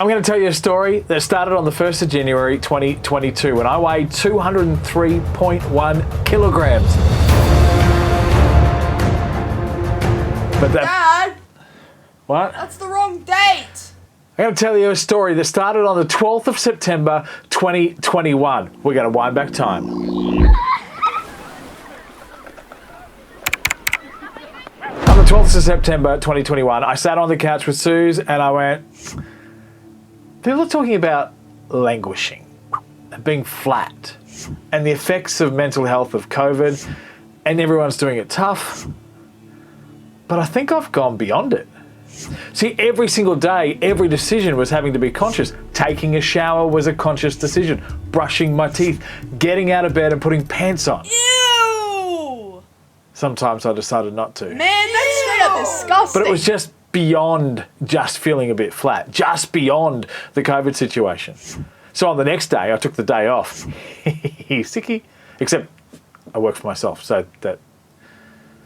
I'm going to tell you a story that started on the 1st of January 2022 when I weighed 203.1 kilograms. But Dad! What? That's the wrong date! I'm going to tell you a story that started on the 12th of September 2021. We're going to wind back time. On the 12th of September 2021, I sat on the couch with Susie and I went, people are talking about languishing and being flat and the effects of mental health of COVID, and everyone's doing it tough. But I think I've gone beyond it. See, every single day, every decision was having to be conscious. Taking a shower was a conscious decision. Brushing my teeth, getting out of bed and putting pants on. Ew! Sometimes I decided not to. Man, that's straight up disgusting. But it was just beyond just feeling a bit flat, just beyond the COVID situation. So on the next day, I took the day off. Sicky. Except I work for myself, so that...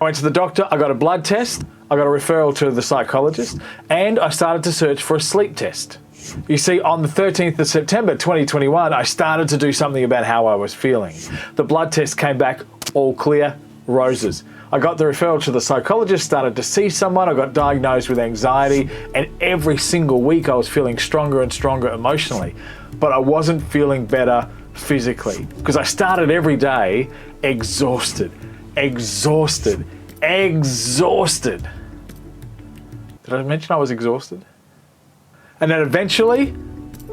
I went to the doctor, I got a blood test, I got a referral to the psychologist, and I started to search for a sleep test. You see, on the 13th of September 2021, I started to do something about how I was feeling. The blood test came back all clear, roses. I got the referral to the psychologist, started to see someone, I got diagnosed with anxiety, and every single week I was feeling stronger and stronger emotionally. But I wasn't feeling better physically, because I started every day exhausted. Exhausted. Exhausted. Did I mention I was exhausted? And then eventually,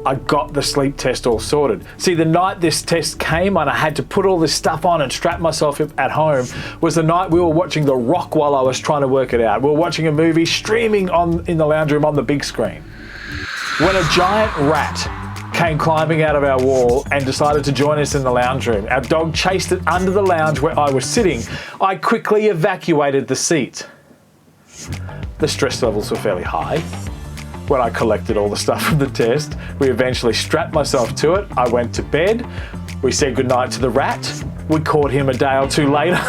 I got the sleep test all sorted. See, the night this test came and I had to put all this stuff on and strap myself up at home was the night we were watching The Rock while I was trying to work it out. We were watching a movie streaming in the lounge room on the big screen. When a giant rat came climbing out of our wall and decided to join us in the lounge room. Our dog chased it under the lounge where I was sitting. I quickly evacuated the seat. The stress levels were fairly high. When I collected all the stuff from the test, we eventually strapped myself to it. I went to bed. We said goodnight to the rat. We caught him a day or two later,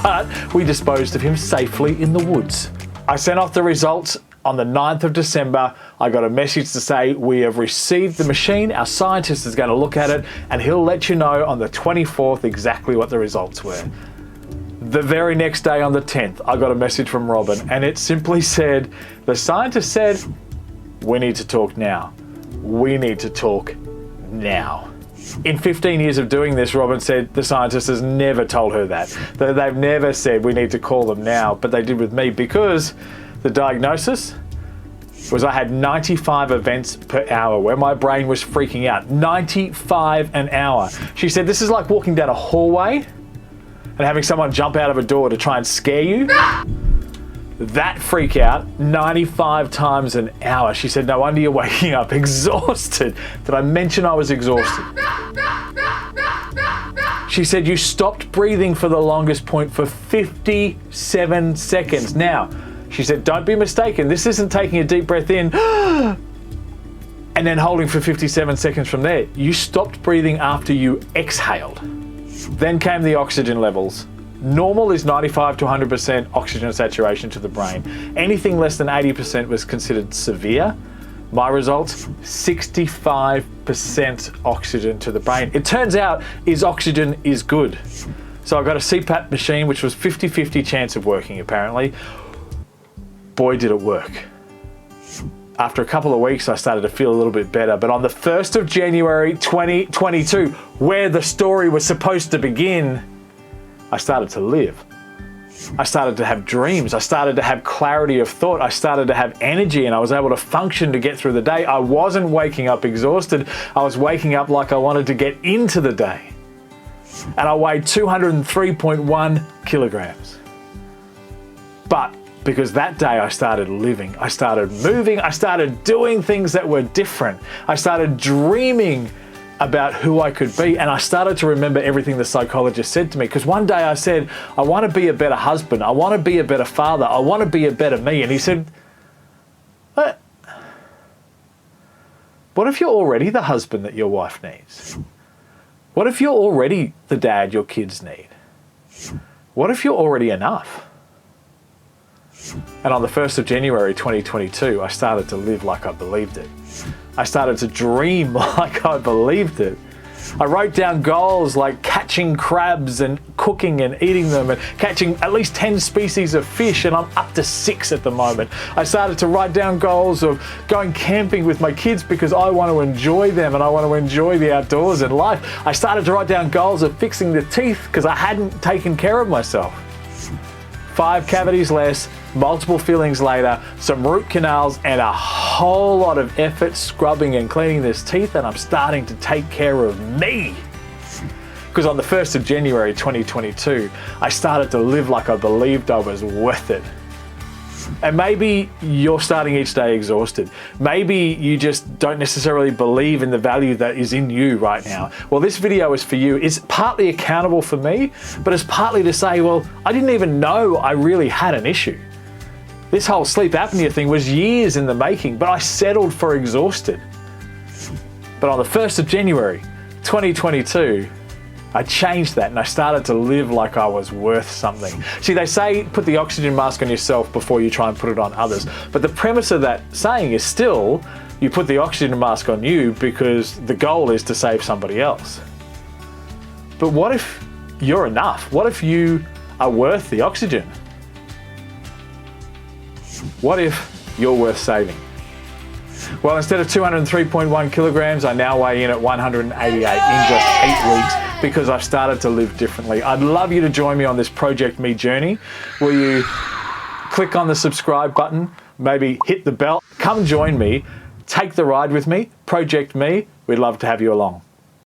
but we disposed of him safely in the woods. I sent off the results. On the 9th of December, I got a message to say we have received the machine, our scientist is going to look at it, and he'll let you know on the 24th exactly what the results were. The very next day on the 10th, I got a message from Robin, and it simply said, the scientist said, we need to talk now. We need to talk now. In 15 years of doing this, Robin said the scientist has never told her that. They've never said we need to call them now, but they did with me because the diagnosis was I had 95 events per hour where my brain was freaking out. 95 an hour. She said, this is like walking down a hallway and having someone jump out of a door to try and scare you. That freak out 95 times an hour. She said, no wonder you're waking up exhausted. Did I mention I was exhausted? She said, you stopped breathing for the longest point for 57 seconds. Now, she said, don't be mistaken. This isn't taking a deep breath in and then holding for 57 seconds from there. You stopped breathing after you exhaled. Then came the oxygen levels. Normal is 95 to 100% oxygen saturation to the brain. Anything less than 80% was considered severe. My results, 65% oxygen to the brain. It turns out oxygen is good. So I got a cpap machine, which was 50-50 chance of working apparently. Boy, did it work. After a couple of weeks, I started to feel a little bit better. But on the 1st of January 2022, where the story was supposed to begin, I started to live. I started to have dreams. I started to have clarity of thought. I started to have energy and I was able to function to get through the day. I wasn't waking up exhausted. I was waking up like I wanted to get into the day. And I weighed 203.1 kilograms. But because that day I started living, I started moving, I started doing things that were different. I started dreaming about who I could be, and I started to remember everything the psychologist said to me, because one day I said, I want to be a better husband, I want to be a better father, I want to be a better me, and he said, what if you're already the husband that your wife needs? What if you're already the dad your kids need? What if you're already enough? And on the 1st of January 2022, I started to live like I believed it. I started to dream like I believed it. I wrote down goals like catching crabs and cooking and eating them and catching at least 10 species of fish, and I'm up to 6 at the moment. I started to write down goals of going camping with my kids because I want to enjoy them and I want to enjoy the outdoors and life. I started to write down goals of fixing the teeth because I hadn't taken care of myself. 5 cavities less, multiple fillings later, some root canals, and a whole lot of effort scrubbing and cleaning this teeth, and I'm starting to take care of me. Because on the 1st of January 2022, I started to live like I believed I was worth it. And maybe you're starting each day exhausted. Maybe you just don't necessarily believe in the value that is in you right now. Well, this video is for you. It's partly accountable for me, but it's partly to say, well, I didn't even know I really had an issue. This whole sleep apnea thing was years in the making, but I settled for exhausted. But on the 1st of January 2022, I changed that and I started to live like I was worth something. See, they say put the oxygen mask on yourself before you try and put it on others. But the premise of that saying is still, you put the oxygen mask on you because the goal is to save somebody else. But what if you're enough? What if you are worth the oxygen? What if you're worth saving? Well, instead of 203.1 kilograms, I now weigh in at 188 in just 8 weeks because I've started to live differently. I'd love you to join me on this Project Me journey. Will you click on the subscribe button, maybe hit the bell, come join me, take the ride with me, Project Me. We'd love to have you along.